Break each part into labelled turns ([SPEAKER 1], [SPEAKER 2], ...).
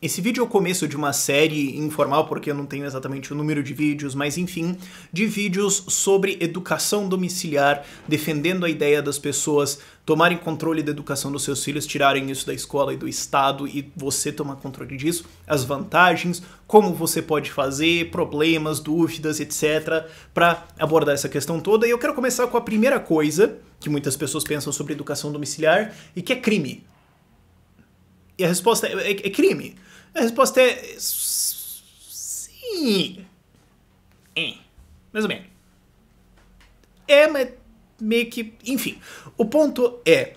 [SPEAKER 1] Esse vídeo é o começo de uma série informal, porque eu não tenho exatamente o número de vídeos, mas enfim, de vídeos sobre educação domiciliar, defendendo a ideia das pessoas tomarem controle da educação dos seus filhos, tirarem isso da escola e do Estado e você tomar controle disso, as vantagens, como você pode fazer, problemas, dúvidas, etc, para abordar essa questão toda. E eu quero começar com a primeira coisa que muitas pessoas pensam sobre educação domiciliar e que é crime. E a resposta é crime. A resposta é sim. Mais ou menos. Mas meio que... Enfim, o ponto é,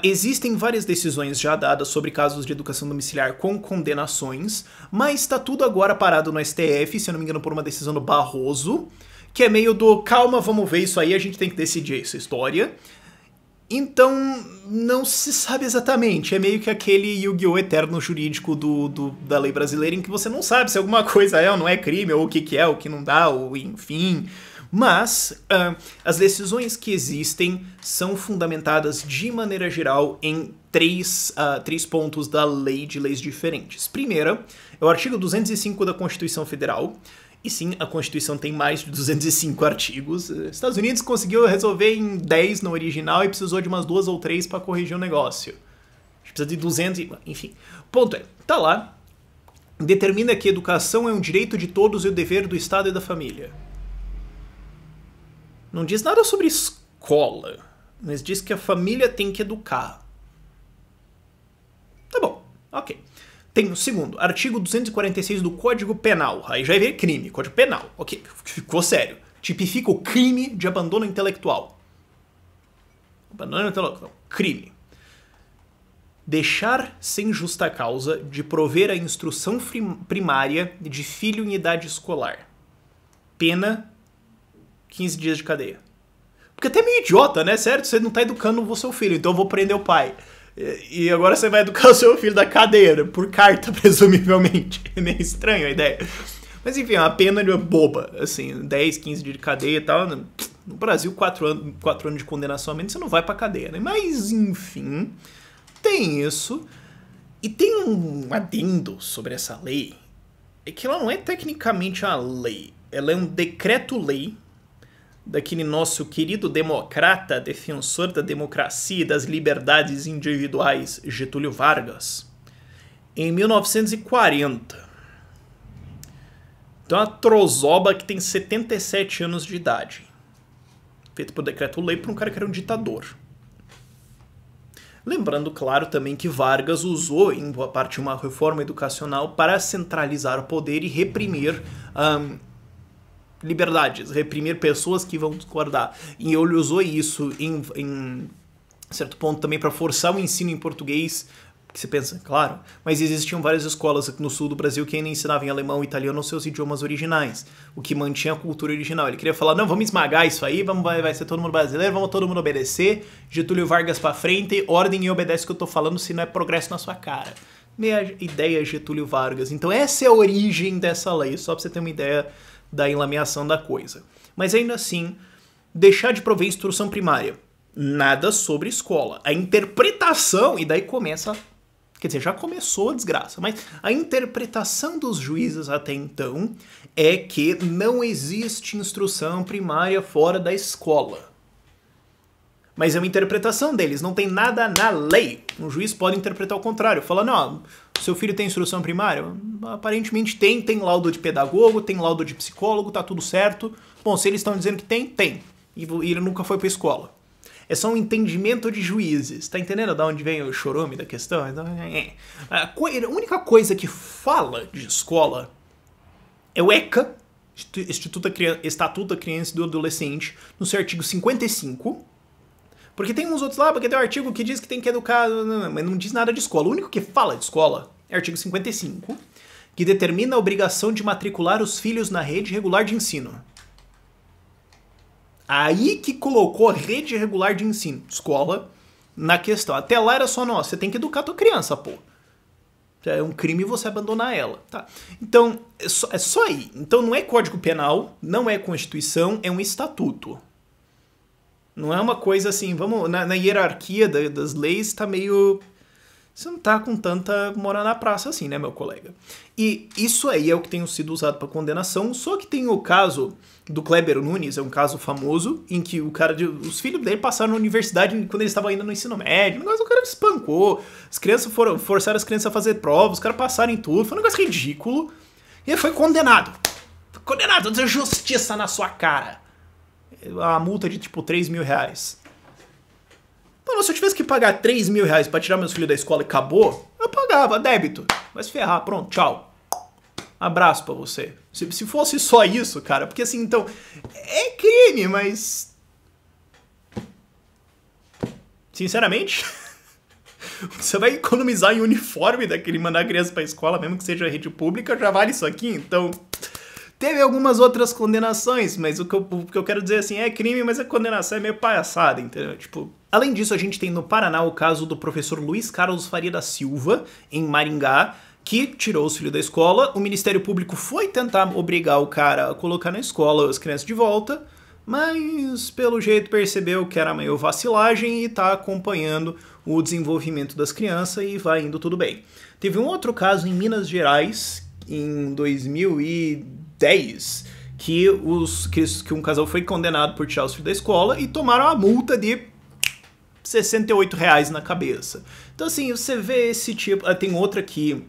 [SPEAKER 1] existem várias decisões já dadas sobre casos de educação domiciliar com condenações, mas está tudo agora parado no STF, se eu não me engano por uma decisão do Barroso, que é meio do, calma, vamos ver isso aí, a gente tem que decidir essa história. Então, não se sabe exatamente. É meio que aquele Yu-Gi-Oh! Eterno jurídico da lei brasileira em que você não sabe se alguma coisa é ou não é crime, ou o que é, o que não dá, ou enfim. Mas as decisões que existem são fundamentadas de maneira geral em três pontos da lei de leis diferentes. Primeira é o artigo 205 da Constituição Federal. E sim, a Constituição tem mais de 205 artigos. Os Estados Unidos conseguiu resolver em 10 no original e precisou de umas 2 ou 3 para corrigir o negócio. Precisa de 200, enfim. Ponto é, tá lá. Determina que educação é um direito de todos e o dever do Estado e da família. Não diz nada sobre escola, mas diz que a família tem que educar. Tá bom, ok. Tem o segundo, artigo 246 do Código Penal. Aí já é crime, Código Penal. Ok, ficou sério. Tipifica o crime de abandono intelectual. Abandono intelectual. Crime. Deixar sem justa causa de prover a instrução primária de filho em idade escolar. Pena 15 dias de cadeia. Porque até é meio idiota, né? Certo? Você não tá educando o seu filho, então eu vou prender o pai. E agora você vai educar o seu filho da cadeira, por carta, presumivelmente. É meio estranho a ideia. Mas enfim, é uma pena boba, assim, 10, 15 dias de cadeia e tal. No Brasil, 4 anos de condenação a menos, você não vai pra cadeia, né? Mas enfim, tem isso. E tem um adendo sobre essa lei, é que ela não é tecnicamente uma lei, ela é um decreto-lei daquele nosso querido democrata, defensor da democracia e das liberdades individuais, Getúlio Vargas, em 1940. Então é uma trozoba que tem 77 anos de idade. Feito por decreto-lei por um cara que era um ditador. Lembrando, claro, também que Vargas usou, em boa parte, uma reforma educacional para centralizar o poder e reprimir liberdades, reprimir pessoas que vão discordar. E ele usou isso em certo ponto também para forçar o ensino em português, que você pensa, claro, mas existiam várias escolas aqui no sul do Brasil que ainda ensinavam em alemão e italiano os seus idiomas originais, o que mantinha a cultura original. Ele queria falar, não, vamos esmagar isso aí, vai ser todo mundo brasileiro, vamos todo mundo obedecer, Getúlio Vargas pra frente, ordem e obedece o que eu tô falando, se não é progresso na sua cara. Meia ideia Getúlio Vargas. Então essa é a origem dessa lei, só pra você ter uma ideia da enlameação da coisa. Mas ainda assim, deixar de prover instrução primária. Nada sobre escola. A interpretação, e daí começa... Quer dizer, já começou a desgraça, mas a interpretação dos juízes até então é que não existe instrução primária fora da escola. Mas é uma interpretação deles, não tem nada na lei. Um juiz pode interpretar o contrário, falar, não, seu filho tem instrução primária? Aparentemente tem laudo de pedagogo, tem laudo de psicólogo, tá tudo certo. Bom, se eles estão dizendo que tem. E ele nunca foi pra escola. É só um entendimento de juízes. Tá entendendo de onde vem o chorume da questão? A única coisa que fala de escola é o ECA, Estatuto da Criança e do Adolescente, no seu artigo 55. Porque tem uns outros lá, porque tem um artigo que diz que tem que educar, mas não diz nada de escola. O único que fala de escola é o artigo 55, que determina a obrigação de matricular os filhos na rede regular de ensino. Aí que colocou a rede regular de ensino, escola, na questão. Até lá era só, nossa, você tem que educar a tua criança, pô. É um crime você abandonar ela, tá? Então, é só aí. Então não é Código Penal, não é Constituição, é um estatuto. Não é uma coisa assim, vamos... Na hierarquia das leis tá meio você não tá com tanta moral na praça assim, né, meu colega? E isso aí é o que tem sido usado para condenação, só que tem o caso do Kleber Nunes, é um caso famoso, em que os filhos dele passaram na universidade quando ele estava ainda no ensino médio, o cara espancou, as crianças forçaram as crianças a fazer provas, os caras passaram em tudo, foi um negócio ridículo, e ele foi condenado. Condenado, dizer justiça na sua cara. A multa de tipo 3 mil reais. Mano, se eu tivesse que pagar 3 mil reais pra tirar meus filhos da escola e acabou, eu pagava, débito. Vai se ferrar, pronto, tchau. Abraço pra você. Se fosse só isso, cara, porque assim, então, é crime, mas... Sinceramente, você vai economizar em uniforme daquele mandar a criança pra escola, mesmo que seja rede pública, já vale isso aqui, então... Teve algumas outras condenações, mas o que eu quero dizer assim, é crime, mas a condenação é meio palhaçada, entendeu? Tipo, além disso, a gente tem no Paraná o caso do professor Luiz Carlos Faria da Silva, em Maringá, que tirou os filhos da escola. O Ministério Público foi tentar obrigar o cara a colocar na escola as crianças de volta, mas pelo jeito percebeu que era meio vacilagem e tá acompanhando o desenvolvimento das crianças e vai indo tudo bem. Teve um outro caso em Minas Gerais, em 2010, que um casal foi condenado por tirar os filhos da escola e tomaram a multa de R$68 na cabeça. Então assim, você vê esse tipo... Tem outra aqui,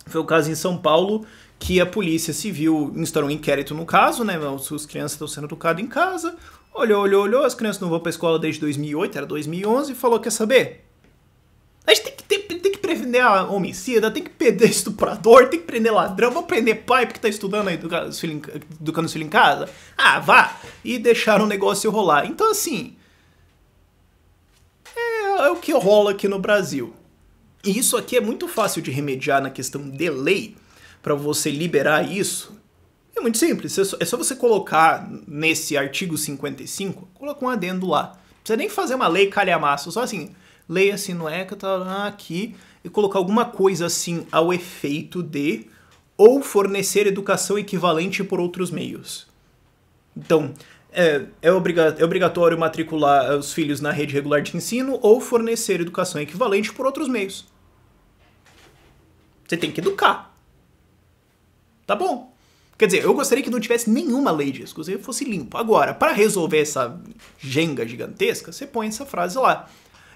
[SPEAKER 1] foi o caso em São Paulo, que a Polícia Civil instaurou um inquérito no caso, né? As crianças estão sendo educadas em casa, olhou, as crianças não vão pra escola desde 2008, era 2011, e falou, quer saber? A gente tem que prender a homicida, tem que prender estuprador, tem que prender ladrão, vamos prender pai porque tá estudando, educando os filhos em casa? Ah, vá! E deixaram o negócio rolar. Então, assim, é o que rola aqui no Brasil. E isso aqui é muito fácil de remediar na questão de lei, para você liberar isso. É muito simples, é só você colocar nesse artigo 55, coloca um adendo lá. Não precisa nem fazer uma lei calhamaço, só assim... Leia-se no ECA, tá aqui, e colocar alguma coisa assim ao efeito de ou fornecer educação equivalente por outros meios. Então, é obrigatório matricular os filhos na rede regular de ensino ou fornecer educação equivalente por outros meios. Você tem que educar. Tá bom. Quer dizer, eu gostaria que não tivesse nenhuma lei disso, que você fosse limpo. Agora, para resolver essa jenga gigantesca, você põe essa frase lá.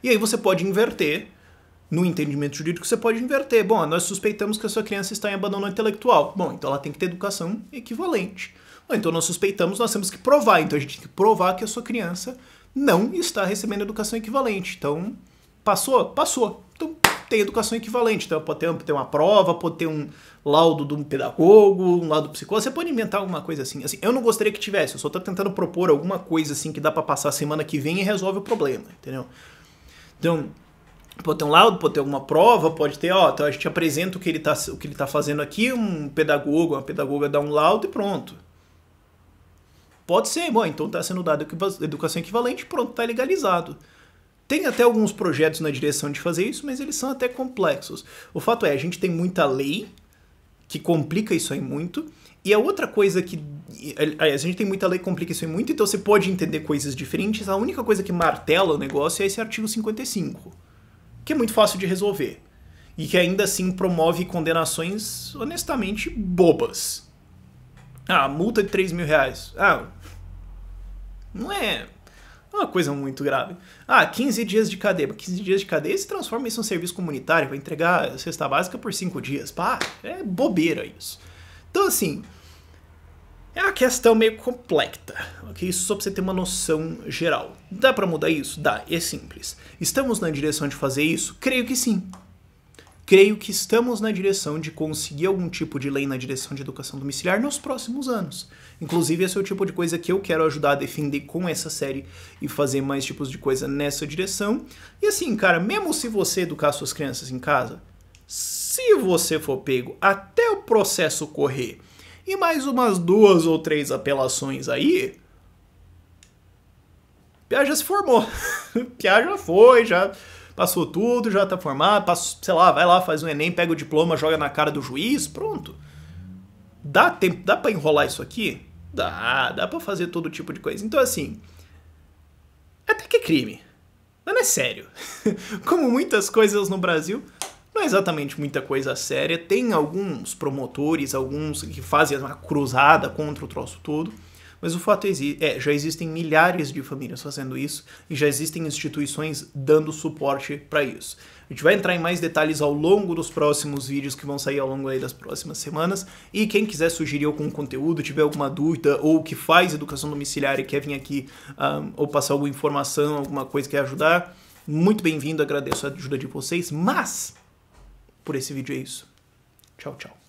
[SPEAKER 1] E aí você pode inverter, no entendimento jurídico você pode inverter. Bom, nós suspeitamos que a sua criança está em abandono intelectual. Bom, então ela tem que ter educação equivalente. Bom, então nós suspeitamos, nós temos que provar. Então a gente tem que provar que a sua criança não está recebendo educação equivalente. Então, passou? Passou. Então tem educação equivalente. Então pode ter uma prova, pode ter um laudo de um pedagogo, um laudo do psicólogo. Você pode inventar alguma coisa assim. Eu não gostaria que tivesse, eu só estou tentando propor alguma coisa assim que dá para passar semana que vem e resolve o problema, entendeu? Então, pode ter um laudo, pode ter alguma prova, pode ter, então a gente apresenta o que ele tá fazendo aqui, um pedagogo, uma pedagoga dá um laudo e pronto. Pode ser, bom, então tá sendo dado educação equivalente, pronto, tá legalizado. Tem até alguns projetos na direção de fazer isso, mas eles são até complexos. O fato é, a gente tem muita lei que complica isso aí muito, e a outra coisa que... A gente tem muita lei que complica isso aí muito, então você pode entender coisas diferentes. A única coisa que martela o negócio é esse artigo 55, que é muito fácil de resolver. E que ainda assim promove condenações honestamente bobas. Multa de 3 mil reais. Não é uma coisa muito grave. 15 dias de cadeia. 15 dias de cadeia se transforma isso em um serviço comunitário, vai entregar a cesta básica por 5 dias. É bobeira isso. Então, assim, é uma questão meio complexa, ok? Isso só pra você ter uma noção geral. Dá pra mudar isso? Dá, é simples. Estamos na direção de fazer isso? Creio que sim. Creio que estamos na direção de conseguir algum tipo de lei na direção de educação domiciliar nos próximos anos. Inclusive, esse é o tipo de coisa que eu quero ajudar a defender com essa série e fazer mais tipos de coisa nessa direção. E assim, cara, mesmo se você educar suas crianças em casa, se você for pego até o processo correr e mais umas 2 ou 3 apelações aí, Piá já se formou. Piá já foi, já passou tudo, já tá formado, sei lá, vai lá, faz um Enem, pega o diploma, joga na cara do juiz, pronto. Dá pra enrolar isso aqui? Dá pra fazer todo tipo de coisa. Então assim, até que é crime. Mas não é sério. Como muitas coisas no Brasil, não é exatamente muita coisa séria. Tem alguns promotores, alguns que fazem uma cruzada contra o troço todo. Mas o fato já existem milhares de famílias fazendo isso e já existem instituições dando suporte para isso. A gente vai entrar em mais detalhes ao longo dos próximos vídeos que vão sair ao longo aí das próximas semanas. E quem quiser sugerir algum conteúdo, tiver alguma dúvida ou que faz educação domiciliar e quer vir aqui ou passar alguma informação, alguma coisa que quer ajudar, muito bem-vindo, agradeço a ajuda de vocês. Mas, por esse vídeo é isso. Tchau, tchau.